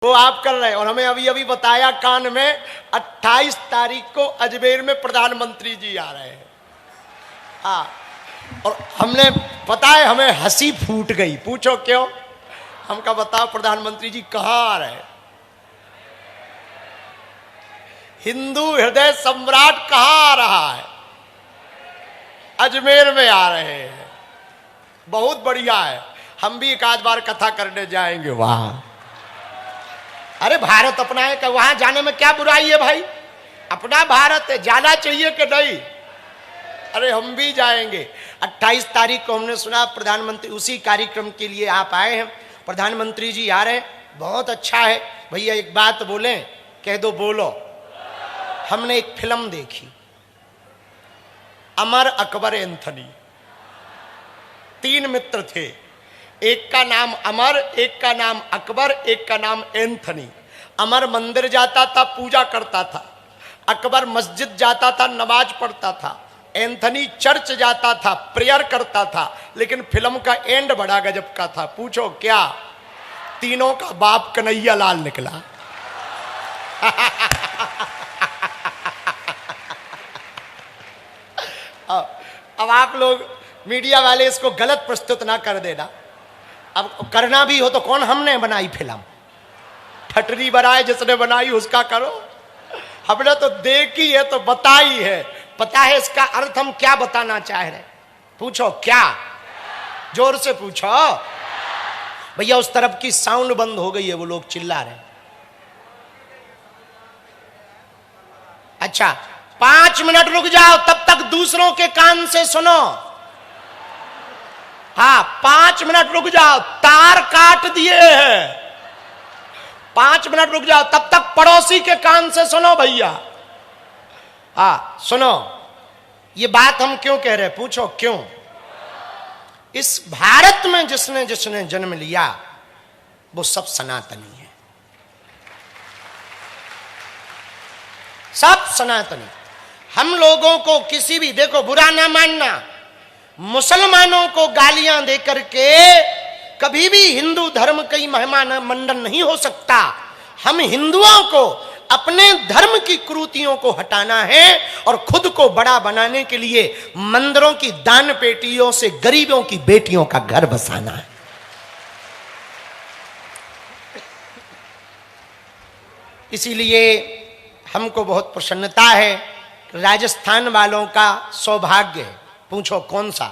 वो आप कर रहे हैं। और हमें अभी अभी बताया कान में 28 तारीख को अजमेर में प्रधानमंत्री जी आ रहे हैं। हाँ, और हमने पता है हमें हंसी फूट गई। पूछो क्यों? हम कहा बताओ प्रधानमंत्री जी कहाँ आ रहे हैं? हिंदू हृदय सम्राट कहाँ आ रहा है? अजमेर में आ रहे हैं। बहुत बढ़िया है। हम भी एक आध बार कथा करने जाएंगे वहां। अरे भारत अपना है, वहां जाने में क्या बुराई है भाई? अपना भारत है, जाना चाहिए कि नहीं? अरे हम भी जाएंगे। 28 तारीख को हमने सुना प्रधानमंत्री उसी कार्यक्रम के लिए आप आए हैं। प्रधानमंत्री जी आ रहे हैं, बहुत अच्छा है। भैया एक बात बोलें? कह दो बोलो। हमने एक फिल्म देखी, अमर अकबर एंथनी। 3 मित्र थे, एक का नाम अमर, एक का नाम अकबर, एक का नाम एंथनी। अमर मंदिर जाता था, पूजा करता था। अकबर मस्जिद जाता था, नमाज पढ़ता था। एंथनी चर्च जाता था, प्रेयर करता था। लेकिन फिल्म का एंड बड़ा गजब का था। पूछो क्या? तीनों का बाप कन्हैया लाल निकला। अब आप लोग मीडिया वाले इसको गलत प्रस्तुत ना कर देना। अब करना भी हो तो कौन हमने बनाई फिल्म? ठटरी बनाए जिसने बनाई उसका करो। हमने तो देखी है तो बताई है। पता है इसका अर्थ हम क्या बताना चाह रहे? पूछो क्या? जोर से पूछो भैया। उस तरफ की साउंड बंद हो गई है, वो लोग चिल्ला रहे हैं। अच्छा 5 मिनट रुक जाओ, तब तक दूसरों के कान से सुनो। हाँ 5 मिनट रुक जाओ, तार काट दिए हैं। 5 मिनट रुक जाओ, तब तक पड़ोसी के कान से सुनो भैया। हाँ सुनो, ये बात हम क्यों कह रहे हैं? पूछो क्यों? इस भारत में जिसने जिसने जन्म लिया वो सब सनातनी है, सब सनातनी। हम लोगों को किसी भी, देखो बुरा ना मानना, मुसलमानों को गालियां देकर के कभी भी हिंदू धर्म की महिमा मंडन नहीं हो सकता। हम हिंदुओं को अपने धर्म की कुरीतियों को हटाना है और खुद को बड़ा बनाने के लिए मंदिरों की दान पेटियों से गरीबों की बेटियों का घर बसाना है। इसीलिए हमको बहुत प्रसन्नता है। राजस्थान वालों का सौभाग्य है। पूछो कौन सा?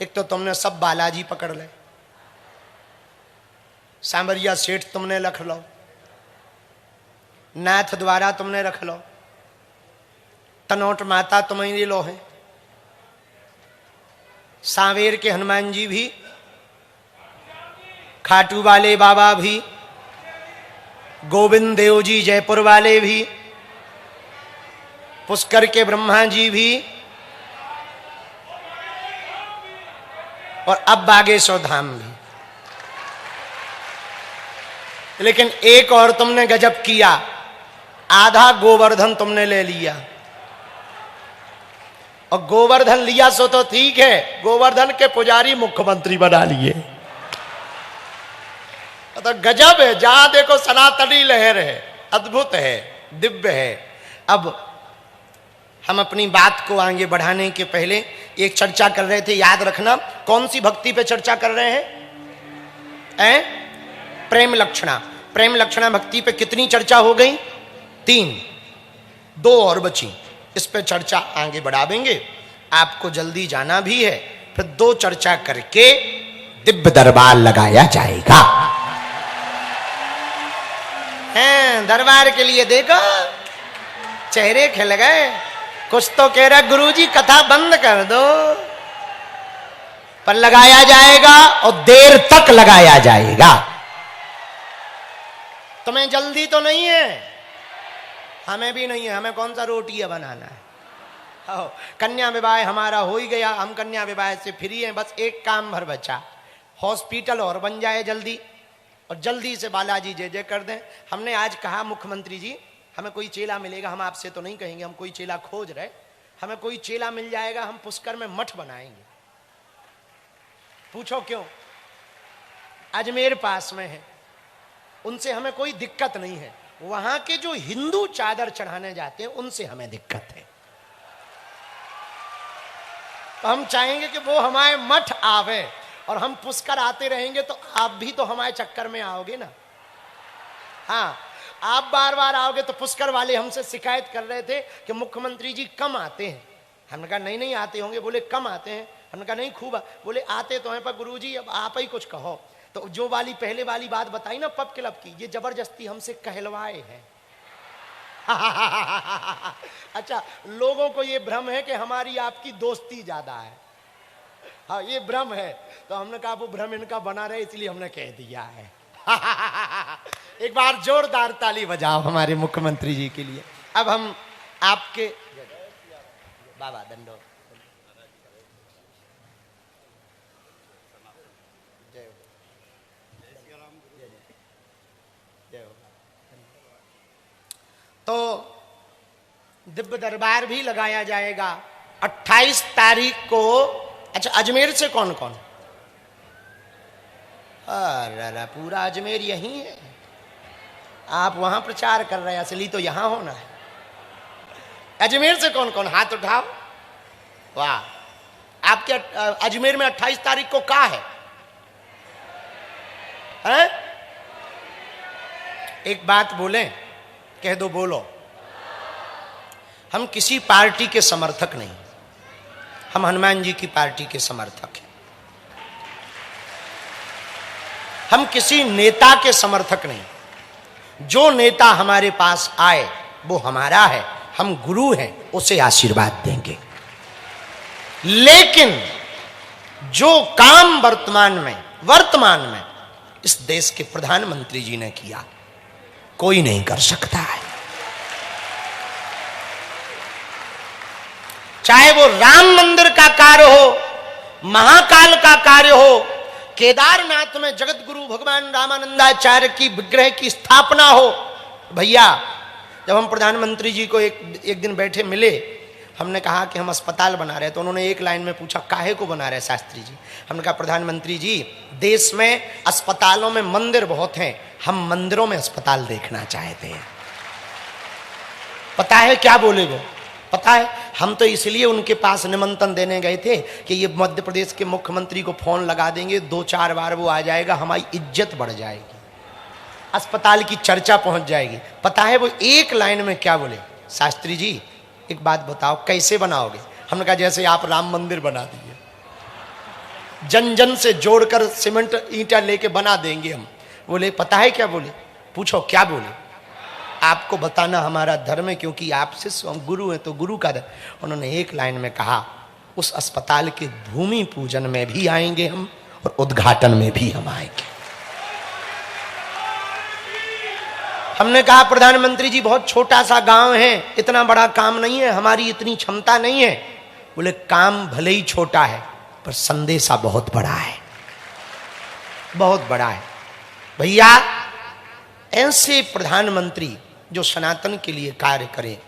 एक तो तुमने सब बालाजी पकड़ ले, सांवरिया सेठ तुमने रख लो, नाथ द्वारा तुमने रख लो, तनोट माता तुम्हारी लो है, सांवेर के हनुमान जी भी, खाटू वाले बाबा भी, गोविंद देव जी जयपुर वाले भी, पुष्कर के ब्रह्मा जी भी, और अब बागेश्वर धाम भी। लेकिन एक और तुमने गजब किया, आधा गोवर्धन तुमने ले लिया। और गोवर्धन लिया सो तो ठीक है, गोवर्धन के पुजारी मुख्यमंत्री बना लिए। तो गजब है, जहां देखो सनातनी लहर है, अद्भुत है, दिव्य है। अब हम अपनी बात को आगे बढ़ाने के पहले एक चर्चा कर रहे थे, याद रखना। कौन सी भक्ति पे चर्चा कर रहे हैं? प्रेम लक्षणा। प्रेम लक्षणा भक्ति पे कितनी चर्चा हो गई? 3, 2 और बची। इस पे चर्चा आगे बढ़ावेंगे। आपको जल्दी जाना भी है, फिर 2 चर्चा करके दिव्य दरबार लगाया जाएगा। हैं दरबार के लिए देखो चेहरे खिल गए। कुछ तो कह रहा गुरुजी कथा बंद कर दो, पर लगाया जाएगा और देर तक लगाया जाएगा। तुम्हें जल्दी तो नहीं है? हमें भी नहीं है। हमें कौन सा रोटियां बनाना है? कन्या विवाह हमारा हो ही गया, हम कन्या विवाह से फ्री हैं। बस एक काम भर बचा, हॉस्पिटल और बन जाए जल्दी, और जल्दी से बालाजी जय जय कर दें। हमने आज कहा मुख्यमंत्री जी हमें कोई चेला मिलेगा, हम आपसे तो नहीं कहेंगे, हम कोई चेला खोज रहे, हमें कोई चेला मिल जाएगा, हम पुष्कर में मठ बनाएंगे। पूछो क्यों? अजमेर पास में है, उनसे हमें कोई दिक्कत नहीं है। वहां के जो हिंदू चादर चढ़ाने जाते हैं उनसे हमें दिक्कत है। तो हम चाहेंगे कि वो हमारे मठ आवे, और हम पुष्कर आते रहेंगे तो आप भी तो हमारे चक्कर में आओगे ना। हाँ, आप बार बार आओगे तो पुष्कर वाले हमसे शिकायत कर रहे थे कि मुख्यमंत्री जी कम आते हैं। हमने कहा नहीं आते होंगे। बोले कम आते हैं। हमने कहा नहीं खूब। बोले आते तो हैं पर गुरुजी अब आप ही कुछ कहो। तो जो वाली पहले वाली बात बताई ना पब क्लब की, ये जबरदस्ती हमसे कहलवाए हैं। अच्छा, लोगों को ये भ्रम है कि हमारी आपकी दोस्ती ज्यादा है। हाँ, ये भ्रम है। तो हमने कहा वो भ्रम इनका बना रहे इसलिए हमने कह दिया है। एक बार जोरदार ताली बजाओ हमारे मुख्यमंत्री जी के लिए। अब हम आपके बाबा दंडो तो दिव्य दरबार भी लगाया जाएगा 28 तारीख को। अच्छा, अजमेर से कौन कौन? अरे पूरा अजमेर यही है। आप वहां प्रचार कर रहे हैं, असली तो यहां होना है। अजमेर से कौन कौन हाथ उठाओ। वाह, आपके अजमेर में 28 तारीख को क्या है? एक बात बोले, कह दो, बोलो। हम किसी पार्टी के समर्थक नहीं, हम हनुमान जी की पार्टी के समर्थक हैं। हम किसी नेता के समर्थक नहीं। जो नेता हमारे पास आए वो हमारा है, हम गुरु हैं, उसे आशीर्वाद देंगे। लेकिन जो काम वर्तमान में इस देश के प्रधानमंत्री जी ने किया, कोई नहीं कर सकता है। चाहे वो राम मंदिर का कार्य हो, महाकाल का कार्य हो, केदारनाथ में जगत गुरु भगवान रामानंदाचार्य की विग्रह की स्थापना हो। भैया, जब हम प्रधानमंत्री जी को एक दिन बैठे मिले, हमने कहा कि हम अस्पताल बना रहे हैं, तो उन्होंने एक लाइन में पूछा काहे को बना रहे शास्त्री जी? हमने कहा प्रधानमंत्री जी, देश में अस्पतालों में मंदिर बहुत हैं, हम मंदिरों में अस्पताल देखना चाहते हैं। पता है क्या बोले वो? पता है, हम तो इसलिए उनके पास निमंत्रण देने गए थे कि ये मध्य प्रदेश के मुख्यमंत्री को फोन लगा देंगे, 2-4 बार वो आ जाएगा, हमारी इज्जत बढ़ जाएगी, अस्पताल की चर्चा पहुंच जाएगी। पता है वो एक लाइन में क्या बोले? शास्त्री जी एक बात बताओ, कैसे बनाओगे? हमने कहा जैसे आप राम मंदिर बना दिए, जन जन से जोड़कर सीमेंट ईंटा लेके बना देंगे हम। बोले पता है क्या बोले? पूछो क्या बोले? आपको बताना हमारा धर्म है, क्योंकि आप शिष्य हम गुरु हैं, तो गुरु का धर्म। उन्होंने एक लाइन में कहा, उस अस्पताल के भूमि पूजन में भी आएंगे हम और उद्घाटन में भी हम आएंगे। हमने कहा प्रधानमंत्री जी बहुत छोटा सा गांव है, इतना बड़ा काम नहीं है, हमारी इतनी क्षमता नहीं है। बोले काम भले ही छोटा है पर संदेशा बहुत बड़ा है, बहुत बड़ा है। भैया, ऐसे प्रधानमंत्री जो सनातन के लिए कार्य करे,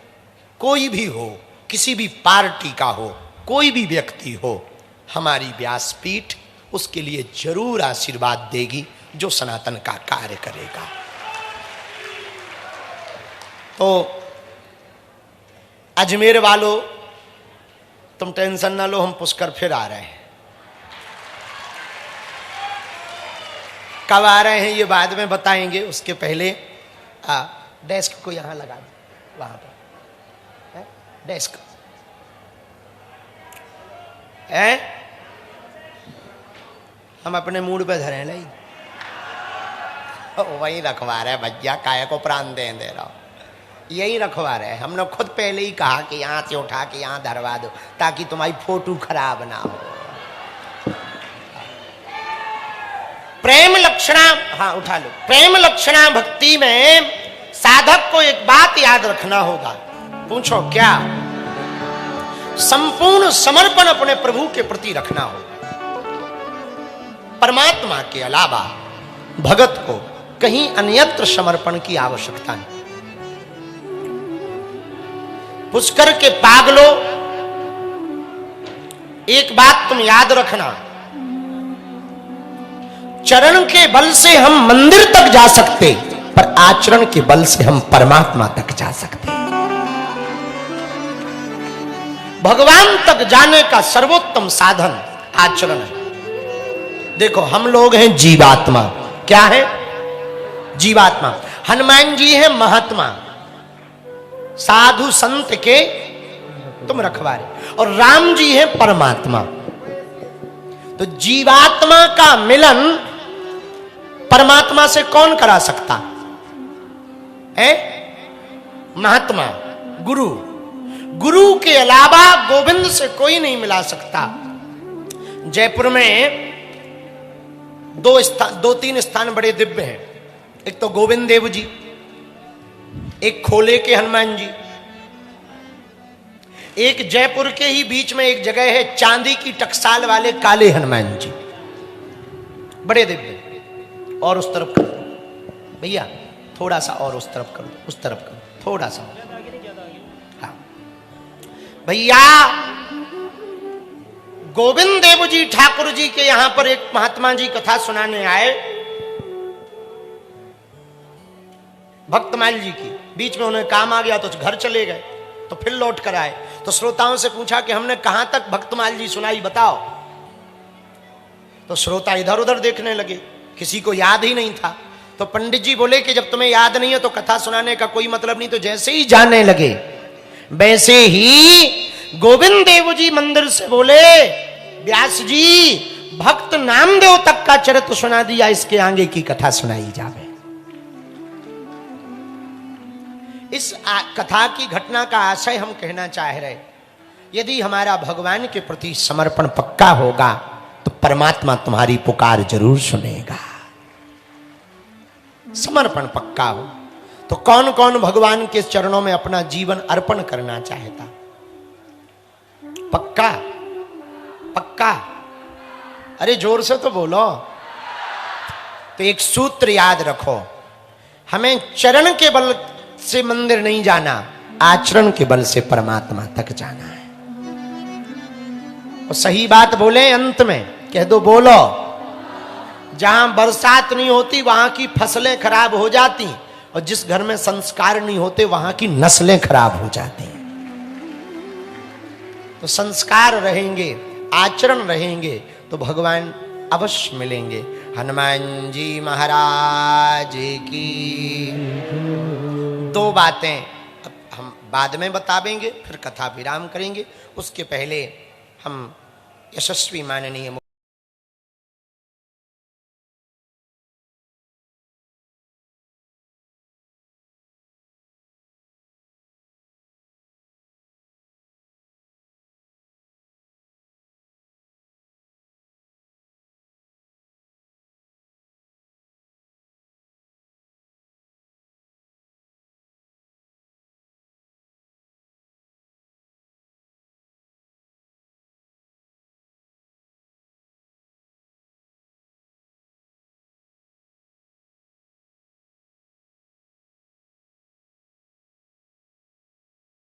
कोई भी हो, किसी भी पार्टी का हो, कोई भी व्यक्ति हो, हमारी व्यासपीठ उसके लिए जरूर आशीर्वाद देगी जो सनातन का कार्य करेगा। तो अजमेर वालों, तुम टेंशन ना लो, हम पुष्कर फिर आ रहे हैं। कब आ रहे हैं ये बाद में बताएंगे, उसके पहले डेस्क को यहाँ लगा दो, वहां पर डेस्क है। हम अपने मूड पे धरे नहीं, वही रखवा रहे भैया, काय को प्राण दे रहा हूं, यही रखवा रहे। हमने खुद पहले ही कहा कि यहाँ से उठा के यहाँ धरवा दो ताकि तुम्हारी फोटो खराब ना हो। प्रेम लक्षणा, हाँ उठा लो। प्रेम लक्षणा भक्ति में साधक को एक बात याद रखना होगा। पूछो क्या? संपूर्ण समर्पण अपने प्रभु के प्रति रखना होगा। परमात्मा के अलावा भगत को कहीं अन्यत्र समर्पण की आवश्यकता नहीं। पुष्कर के पागलों, एक बात तुम याद रखना, चरण के बल से हम मंदिर तक जा सकते, पर आचरण के बल से हम परमात्मा तक जा सकते। भगवान तक जाने का सर्वोत्तम साधन आचरण है। देखो हम लोग हैं जीवात्मा। क्या है? जीवात्मा। हनुमान जी हैं महात्मा, साधु संत के तुम रखवारे, और राम जी हैं परमात्मा। तो जीवात्मा का मिलन परमात्मा से कौन करा सकता है? महात्मा, गुरु। गुरु के अलावा गोविंद से कोई नहीं मिला सकता। जयपुर में दो तीन स्थान बड़े दिव्य हैं। एक तो गोविंद देव जी, एक खोले के हनुमान जी, एक जयपुर के ही बीच में एक जगह है चांदी की टकसाल वाले काले हनुमान जी, बड़े दिव्य। और उस तरफ कर दो भैया, थोड़ा सा और उस तरफ कर दो, उस तरफ कर दो थोड़ा सा। हाँ भैया, गोविंद देव जी ठाकुर जी के यहां पर एक महात्मा जी कथा सुनाने आए, भक्तमाल जी की। बीच में उन्हें काम आ गया तो घर चले गए, तो फिर लौट कर आए। तो श्रोताओं से पूछा कि हमने कहां तक भक्तमाल जी सुनाई, बताओ। तो श्रोता इधर उधर देखने लगे, किसी को याद ही नहीं था। तो पंडित जी बोले कि जब तुम्हें याद नहीं है तो कथा सुनाने का कोई मतलब नहीं। तो जैसे ही जाने लगे वैसे ही गोविंद देव जी मंदिर से बोले, व्यास जी भक्त नामदेव तक का चरित्र सुना दिया, इसके आगे की कथा सुनाई जावे। इस कथा की घटना का आशय हम कहना चाह रहे, यदि हमारा भगवान के प्रति समर्पण पक्का होगा तो परमात्मा तुम्हारी पुकार जरूर सुनेगा। समर्पण पक्का हो तो कौन कौन भगवान के चरणों में अपना जीवन अर्पण करना चाहता? पक्का पक्का, अरे जोर से तो बोलो। तो एक सूत्र याद रखो, हमें चरण के बल से मंदिर नहीं जाना, आचरण के बल से परमात्मा तक जाना है। और सही बात बोले अंत में कह दो, बोलो। जहां बरसात नहीं होती वहां की फसलें खराब हो जाती, और जिस घर में संस्कार नहीं होते वहां की नस्लें खराब हो जाती हैं। तो संस्कार रहेंगे, आचरण रहेंगे तो भगवान अवश्य मिलेंगे। हनुमान जी महाराज की दो बातें अब हम बाद में बतावेंगे, फिर कथा विराम करेंगे। उसके पहले हम यशस्वी माननीय